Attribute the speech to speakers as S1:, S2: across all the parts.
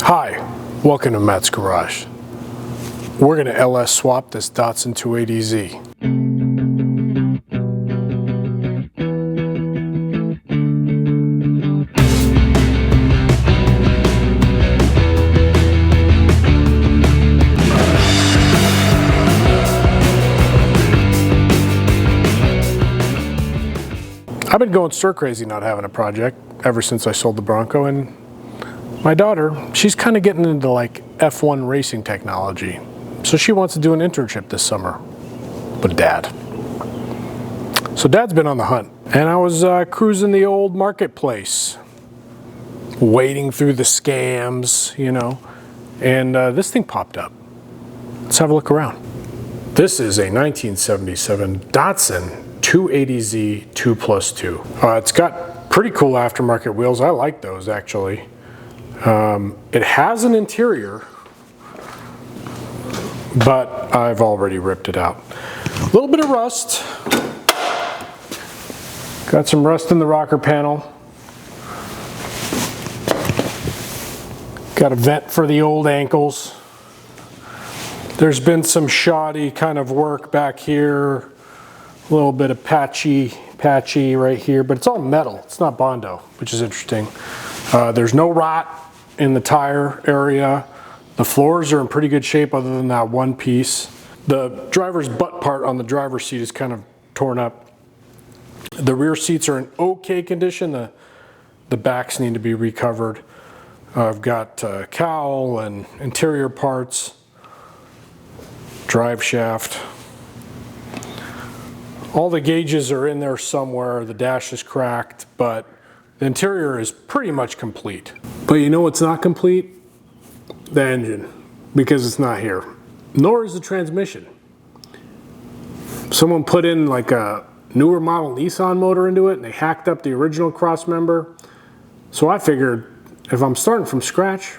S1: Hi, welcome to Matt's Garage. We're going to LS swap this Datsun 280Z. I've been going stir crazy not having a project ever since I sold the Bronco, and my daughter, she's kind of getting into like F1 racing technology. So she wants to do an internship this summer with Dad. So Dad's been on the hunt, and I was cruising the old marketplace, wading through the scams, you know, and this thing popped up. Let's have a look around. This is a 1977 Datsun 280Z 2+2. It's got pretty cool aftermarket wheels. I like those actually. It has an interior, but I've already ripped it out. A little bit of rust. Got some rust in the rocker panel. Got a vent for the old ankles. There's been some shoddy kind of work back here. A little bit of patchy right here, but it's all metal. It's not Bondo, which is interesting. There's no rot in the tire area. The floors are in pretty good shape other than that one piece. The driver's butt part on the driver's seat is kind of torn up. The rear seats are in okay condition. The backs need to be recovered. I've got cowl and interior parts, drive shaft. All the gauges are in there somewhere. The dash is cracked, but the interior is pretty much complete. But you know what's not complete? The engine, because it's not here. Nor is the transmission. Someone put in like a newer model Nissan motor into it, and they hacked up the original cross member. So I figured if I'm starting from scratch,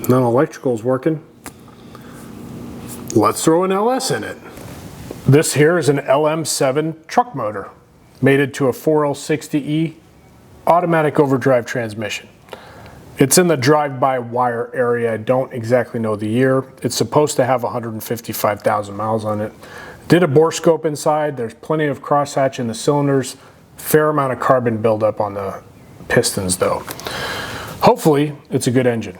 S1: none electrical's working, let's throw an LS in it. This here is an LM7 truck motor, mated to a 4L60E automatic overdrive transmission. It's in the drive-by-wire area. I don't exactly know the year. It's supposed to have 155,000 miles on it. Did a bore scope inside. There's plenty of crosshatch in the cylinders. Fair amount of carbon buildup on the pistons though. Hopefully it's a good engine.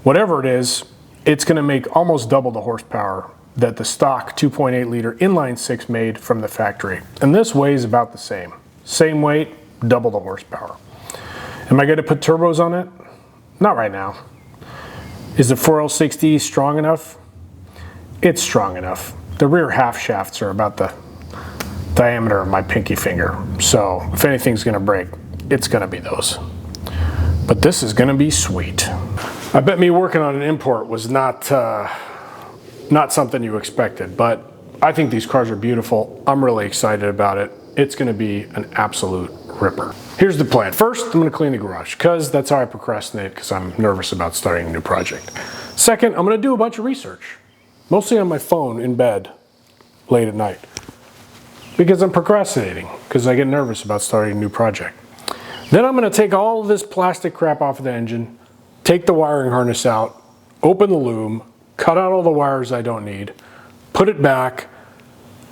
S1: Whatever it is, it's going to make almost double the horsepower that the stock 2.8 liter inline six made from the factory. And this weighs about the same. Same weight, double the horsepower. Am I going to put turbos on it? Not right now. Is the 4L60 strong enough? It's strong enough. The rear half shafts are about the diameter of my pinky finger. So if anything's going to break, it's going to be those. But this is going to be sweet. I bet me working on an import was not something you expected, but I think these cars are beautiful. I'm really excited about it. It's going to be an absolute ripper. Here's the plan. First, I'm going to clean the garage because that's how I procrastinate, because I'm nervous about starting a new project. Second, I'm going to do a bunch of research, mostly on my phone in bed late at night, because I'm procrastinating, because I get nervous about starting a new project. Then I'm going to take all of this plastic crap off of the engine, take the wiring harness out, open the loom, cut out all the wires I don't need, put it back,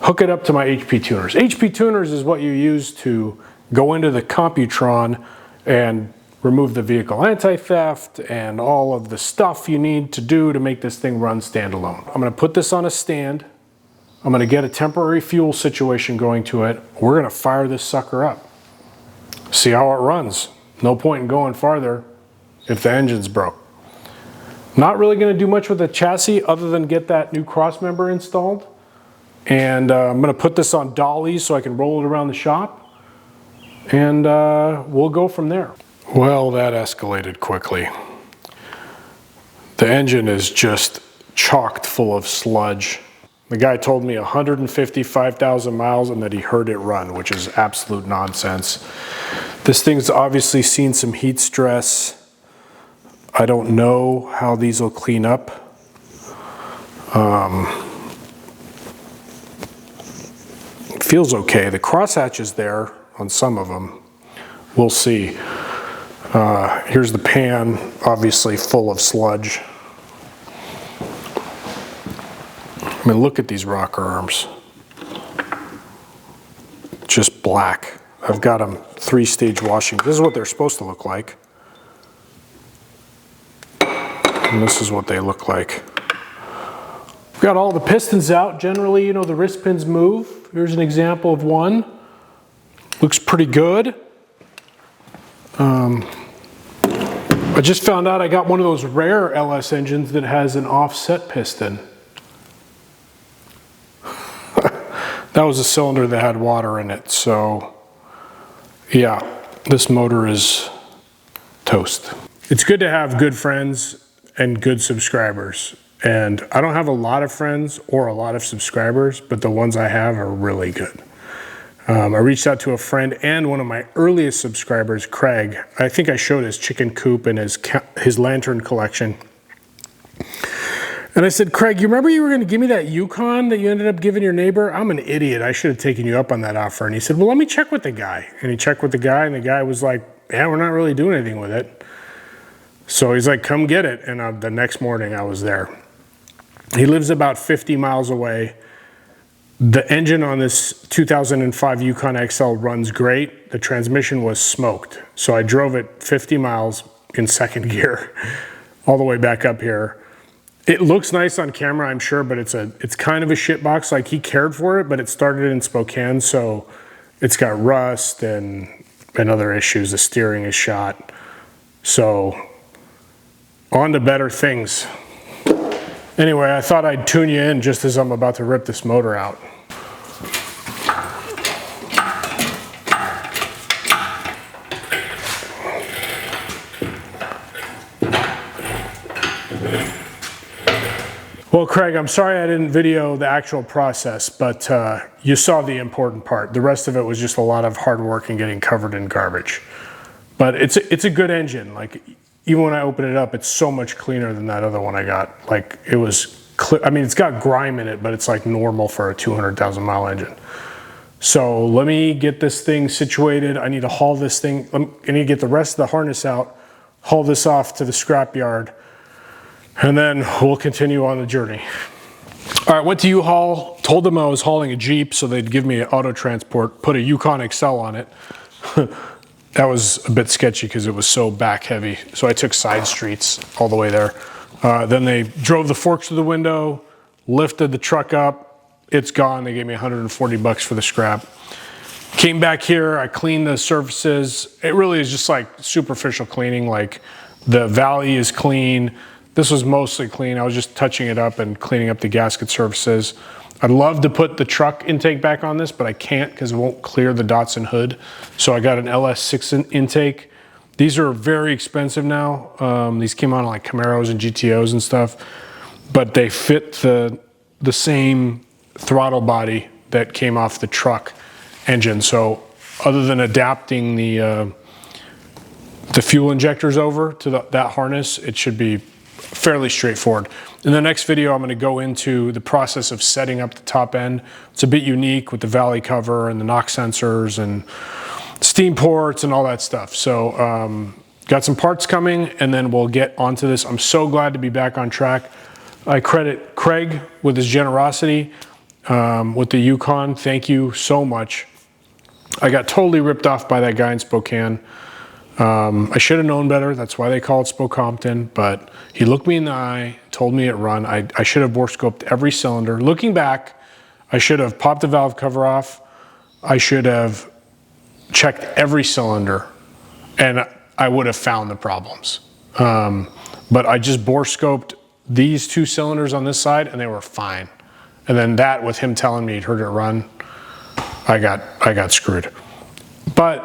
S1: hook it up to my HP tuners. HP tuners is what you use to go into the Computron and remove the vehicle anti-theft and all of the stuff you need to do to make this thing run standalone. I'm going to put this on a stand. I'm going to get a temporary fuel situation going to it. We're going to fire this sucker up. See how it runs. No point in going farther if the engine's broke. Not really going to do much with the chassis other than get that new cross member installed. And I'm going to put this on dollies so I can roll it around the shop. And we'll go from there. Well, that escalated quickly. The engine is just chocked full of sludge. The guy told me 155,000 miles and that he heard it run, which is absolute nonsense. This thing's obviously seen some heat stress. I don't know how these will clean up. It feels okay. The crosshatch is there on some of them. We'll see. Here's the pan, obviously full of sludge. I mean, look at these rocker arms. Just black. I've got them 3-stage washing. This is what they're supposed to look like. And this is what they look like. Got all the pistons out. Generally, you know, the wrist pins move. Here's an example of one. Looks pretty good. I just found out I got one of those rare LS engines that has an offset piston. That was a cylinder that had water in it, so yeah, this motor is toast. It's good to have good friends and good subscribers, and I don't have a lot of friends or a lot of subscribers, but the ones I have are really good. I reached out to a friend and one of my earliest subscribers, Craig. I think I showed his chicken coop and his lantern collection. And I said, Craig, you remember you were going to give me that Yukon that you ended up giving your neighbor? I'm an idiot. I should have taken you up on that offer. And he said, well, let me check with the guy. And he checked with the guy, and the guy was like, yeah, we're not really doing anything with it. So he's like, come get it. And the next morning I was there. He lives about 50 miles away. The engine on this 2005 Yukon XL runs great. The transmission was smoked. So I drove it 50 miles in second gear all the way back up here. It looks nice on camera, I'm sure, but it's kind of a shit box. Like, he cared for it, but it started in Spokane, so it's got rust and other issues. The steering is shot. So on to better things. Anyway, I thought I'd tune you in just as I'm about to rip this motor out. Well, Craig, I'm sorry I didn't video the actual process, but you saw the important part. The rest of it was just a lot of hard work and getting covered in garbage. But it's a good engine. Like, even when I open it up, it's so much cleaner than that other one I got. Like, it was clear. I mean, it's got grime in it, but it's like normal for a 200,000 mile engine. So let me get this thing situated. I need to haul this thing. I need to get the rest of the harness out, haul this off to the scrap yard, and then we'll continue on the journey. All right, went to U-Haul, told them I was hauling a Jeep, so they'd give me an auto transport, put a Yukon XL on it. That was a bit sketchy because it was so back heavy. So I took side streets all the way there. Then they drove the forks to the window, lifted the truck up. It's gone. They gave me 140 bucks for the scrap. Came back here, I cleaned the surfaces. It really is just like superficial cleaning. Like, the valley is clean. This was mostly clean. I was just touching it up and cleaning up the gasket surfaces. I'd love to put the truck intake back on this, but I can't because it won't clear the Datsun hood. So I got an LS6 intake. These are very expensive now. These came on like Camaros and GTOs and stuff, but they fit the same throttle body that came off the truck engine. So other than adapting the fuel injectors over to that harness, it should be fairly straightforward. In the next video, I'm going to go into the process of setting up the top end. It's a bit unique with the valley cover and the knock sensors and steam ports and all that stuff. So got some parts coming, and then we'll get onto this. I'm so glad to be back on track. I credit Craig with his generosity with the Yukon. Thank you so much. I got totally ripped off by that guy in Spokane. I should have known better. That's why they call it Spokompton. But he looked me in the eye, told me it run. I should have bore scoped every cylinder. Looking back, I should have popped the valve cover off. I should have checked every cylinder, and I would have found the problems. But I just bore scoped these two cylinders on this side, and they were fine. And then that, with him telling me he'd heard it run, I got screwed. But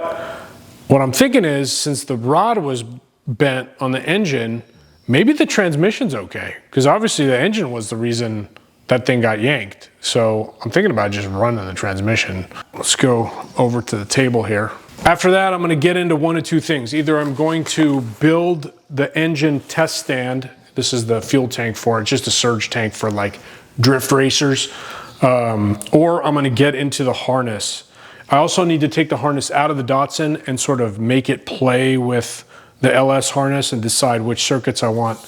S1: what I'm thinking is, since the rod was bent on the engine, maybe the transmission's okay. Because obviously the engine was the reason that thing got yanked. So I'm thinking about just running the transmission. Let's go over to the table here. After that, I'm going to get into one of two things. Either I'm going to build the engine test stand. This is the fuel tank for it. It's just a surge tank for like drift racers. Or I'm going to get into the harness. I also need to take the harness out of the Datsun and sort of make it play with the LS harness and decide which circuits I want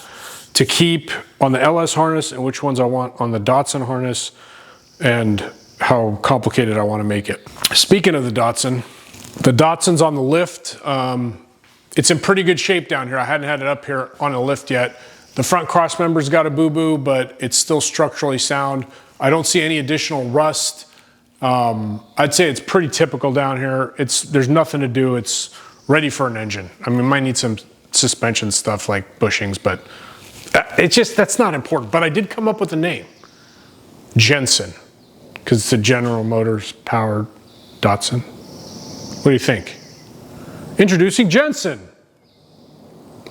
S1: to keep on the LS harness and which ones I want on the Datsun harness, and how complicated I want to make it. Speaking of the Datsun's on the lift. It's in pretty good shape down here. I hadn't had it up here on a lift yet. The front cross member's got a boo-boo, but it's still structurally sound. I don't see any additional rust. I'd say it's pretty typical down here. There's nothing to do. It's ready for an engine. I mean, might need some suspension stuff like bushings, but that's not important. But I did come up with a name, Jensen, because it's a General Motors powered Datsun. What do you think? Introducing Jensen.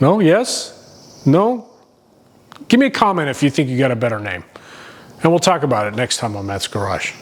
S1: No? Yes? No? Give me a comment if you think you got a better name. And we'll talk about it next time on Matt's Garage.